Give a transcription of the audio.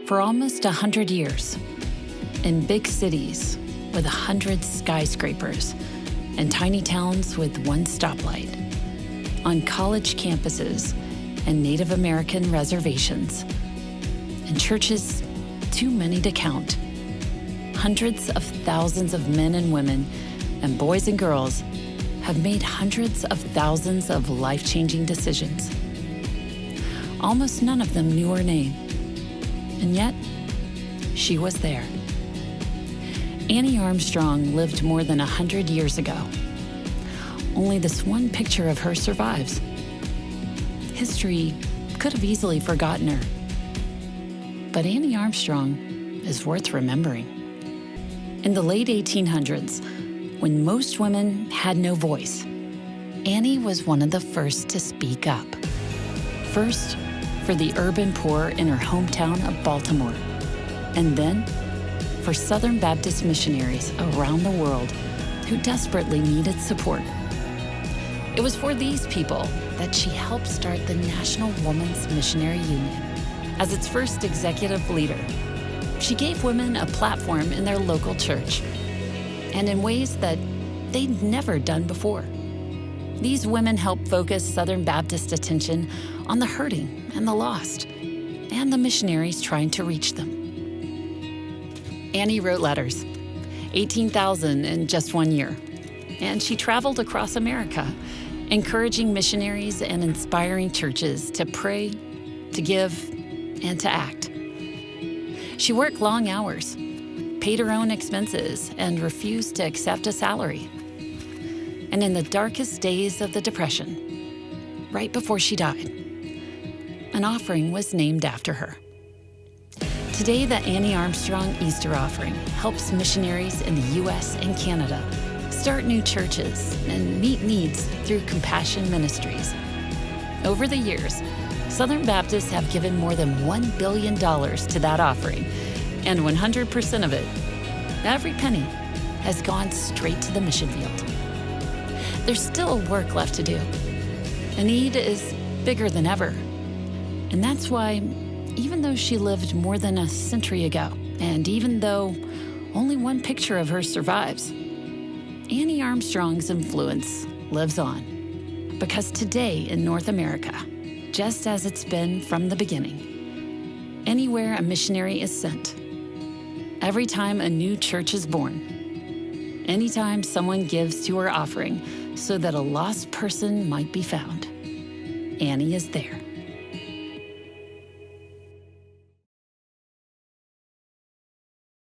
For almost 100 years, in big cities with 100 skyscrapers and tiny towns with one stoplight, on college campuses and Native American reservations, and churches too many to count, hundreds of thousands of men and women and boys and girls have made hundreds of thousands of life-changing decisions. Almost none of them knew her name, and yet she was there. Annie Armstrong lived more than 100 years ago. Only this one picture of her survives. History could have easily forgotten her. But Annie Armstrong is worth remembering. In the late 1800s, when most women had no voice, Annie was one of the first to speak up. First, for the urban poor in her hometown of Baltimore, and then for Southern Baptist missionaries around the world who desperately needed support. It was for these people that she helped start the National Women's Missionary Union. As its first executive leader, she gave women a platform in their local church, and in ways that they'd never done before. These women helped focus Southern Baptist attention on the hurting and the lost, and the missionaries trying to reach them. Annie wrote letters, 18,000 in just 1 year, and she traveled across America, encouraging missionaries and inspiring churches to pray, to give, and to act. She worked long hours, paid her own expenses, and refused to accept a salary. And in the darkest days of the Depression, right before she died, an offering was named after her. Today, the Annie Armstrong Easter offering helps missionaries in the U.S. and Canada start new churches and meet needs through Compassion Ministries. Over the years, Southern Baptists have given more than $1 billion to that offering, and 100% of it, every penny, has gone straight to the mission field. There's still work left to do. The need is bigger than ever. And that's why, even though she lived more than a century ago, and even though only one picture of her survives, Annie Armstrong's influence lives on. Because today in North America, just as it's been from the beginning, anywhere a missionary is sent, every time a new church is born, anytime someone gives to her offering so that a lost person might be found, Annie is there.